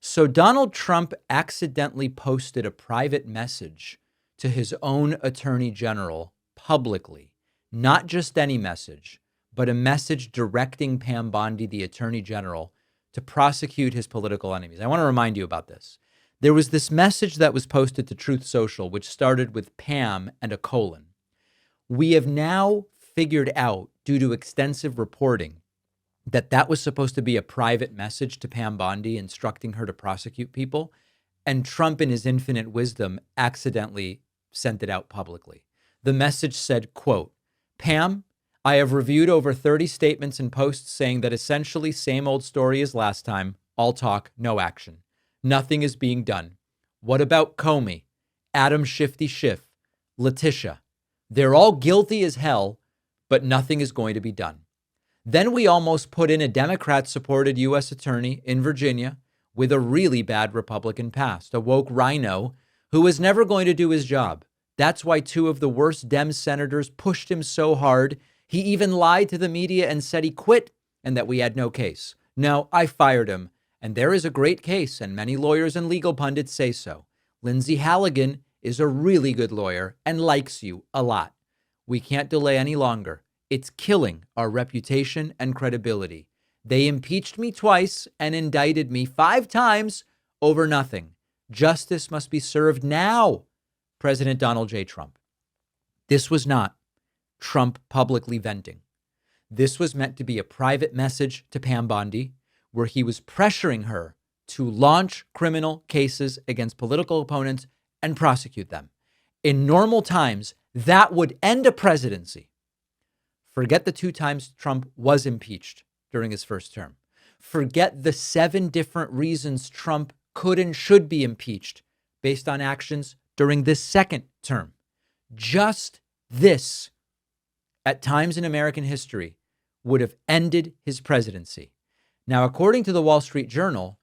So Donald Trump accidentally posted a private message to his own attorney general publicly, not just any message, but a message directing Pam Bondi, the attorney general, to prosecute his political enemies. I want to remind you about this. There was this message that was posted to Truth Social, which started with Pam and a colon. We have now figured out, due to extensive reporting, that that was supposed to be a private message to Pam Bondi instructing her to prosecute people. And Trump, in his infinite wisdom, accidentally sent it out publicly. The message said, quote, Pam, I have reviewed over 30 statements and posts saying that essentially same old story as last time. All talk, no action. Nothing is being done. What about Comey, Adam Shifty Schiff, Letitia? They're all guilty as hell, but nothing is going to be done. Then we almost put in a Democrat-supported U.S. attorney in Virginia with a really bad Republican past, a woke rhino who was never going to do his job. That's why two of the worst Dem senators pushed him so hard, he even lied to the media and said he quit and that we had no case. No, I fired him, and there is a great case, and many lawyers and legal pundits say so. Lindsay Halligan is a really good lawyer and likes you a lot. We can't delay any longer. It's killing our reputation and credibility. They impeached me twice and indicted me 5 times over nothing. Justice must be served now. President Donald J. Trump. This was not Trump publicly venting. This was meant to be a private message to Pam Bondi, where he was pressuring her to launch criminal cases against political opponents and prosecute them. In normal times, that would end a presidency. Forget the 2 times Trump was impeached during his first term. Forget the 7 different reasons Trump could and should be impeached based on actions during this second term. Just this, at times in American history, would have ended his presidency. Now, according to the Wall Street Journal,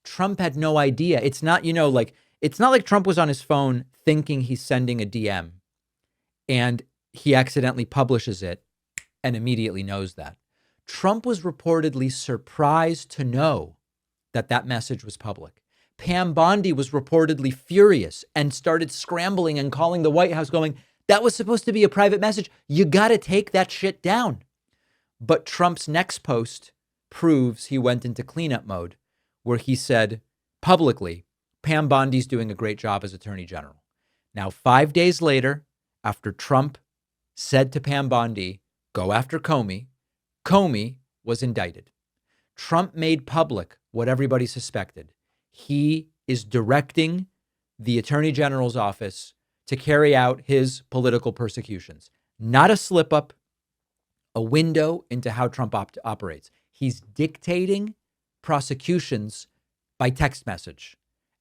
Trump had no idea. It's not, it's not like Trump was on his phone thinking he's sending a DM and he accidentally publishes it and immediately knows that. Trump was reportedly surprised to know that that message was public. Pam Bondi was reportedly furious and started scrambling and calling the White House going, that was supposed to be a private message. You got to take that shit down. But Trump's next post proves he went into cleanup mode, where he said publicly, Pam Bondi's doing a great job as Attorney General. Now, 5 days later, after Trump said to Pam Bondi, go after Comey, Comey was indicted. Trump made public what everybody suspected. He is directing the Attorney General's office to carry out his political persecutions. Not a slip up, a window into how Trump operates. He's dictating prosecutions by text message,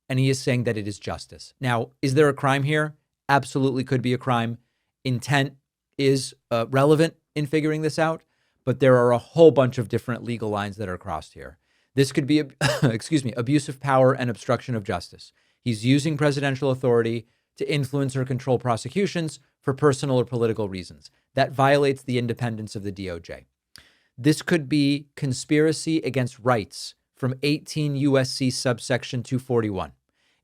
and he is saying that it is justice. Now, is there a crime here? Absolutely could be a crime. Intent is relevant in figuring this out, but there are a whole bunch of different legal lines that are crossed here. This could be, abuse of power and obstruction of justice. He's using presidential authority to influence or control prosecutions for personal or political reasons. That violates the independence of the DOJ. This could be conspiracy against rights from 18 USC subsection 241.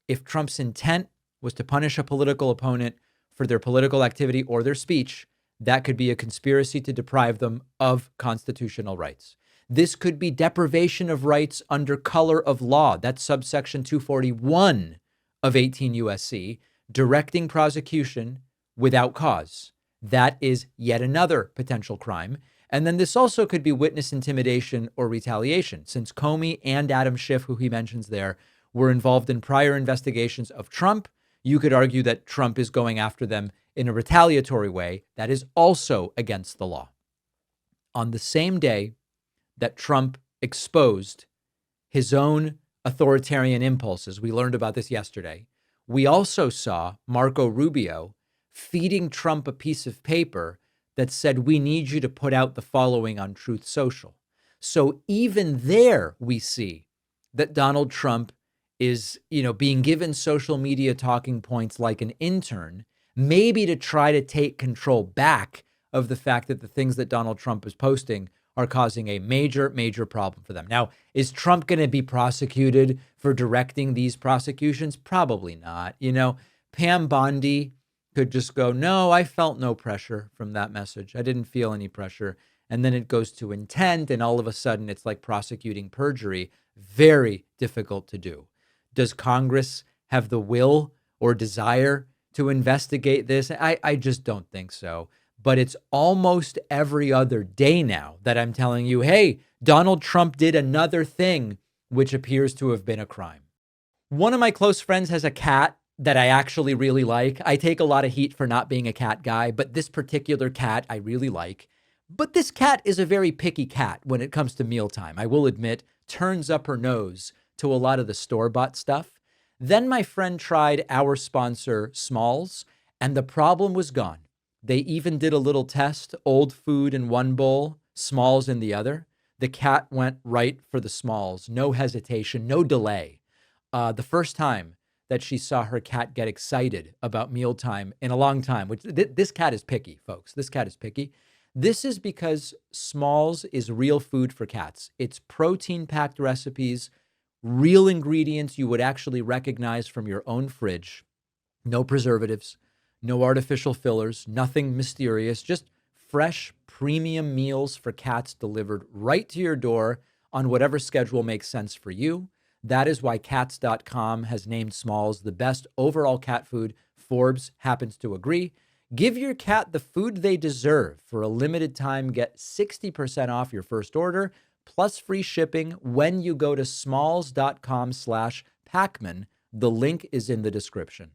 If Trump's intent was to punish a political opponent for their political activity or their speech, that could be a conspiracy to deprive them of constitutional rights. This could be deprivation of rights under color of law. That's subsection 241 of 18 USC, directing prosecution without cause. That is yet another potential crime. And then this also could be witness intimidation or retaliation, since Comey and Adam Schiff, who he mentions there, were involved in prior investigations of Trump. You could argue that Trump is going after them in a retaliatory way that is also against the law. On the same day that Trump exposed his own authoritarian impulses, we learned about this yesterday, we also saw Marco Rubio feeding Trump a piece of paper that said, we need you to put out the following on Truth Social. So even there we see that Donald Trump is, being given social media talking points like an intern, maybe to try to take control back of the fact that the things that Donald Trump is posting are causing a major, major problem for them. Now, is Trump going to be prosecuted for directing these prosecutions? Probably not. Pam Bondi could just go, no, I felt no pressure from that message. I didn't feel any pressure. And then it goes to intent, and all of a sudden it's like prosecuting perjury. Very difficult to do. Does Congress have the will or desire to investigate this? I just don't think so. But it's almost every other day now that I'm telling you, hey, Donald Trump did another thing which appears to have been a crime. One of my close friends has a cat that I actually really like. I take a lot of heat for not being a cat guy, but this particular cat I really like. But this cat is a very picky cat when it comes to mealtime. I will admit, turns up her nose to a lot of the store-bought stuff. Then my friend tried our sponsor, Smalls, and the problem was gone. They even did a little test, old food in one bowl, Smalls in the other. The cat went right for the Smalls, no hesitation, no delay. The first time that she saw her cat get excited about mealtime in a long time, which this cat is picky, folks. This cat is picky. This is because Smalls is real food for cats. It's protein-packed recipes, real ingredients you would actually recognize from your own fridge. No preservatives, no artificial fillers, nothing mysterious, just fresh premium meals for cats delivered right to your door on whatever schedule makes sense for you. That is why Cats.com has named Smalls the best overall cat food. Forbes happens to agree. Give your cat the food they deserve. For a limited time, get 60% off your first order, plus free shipping when you go to smalls.com/Pakman. The link is in the description.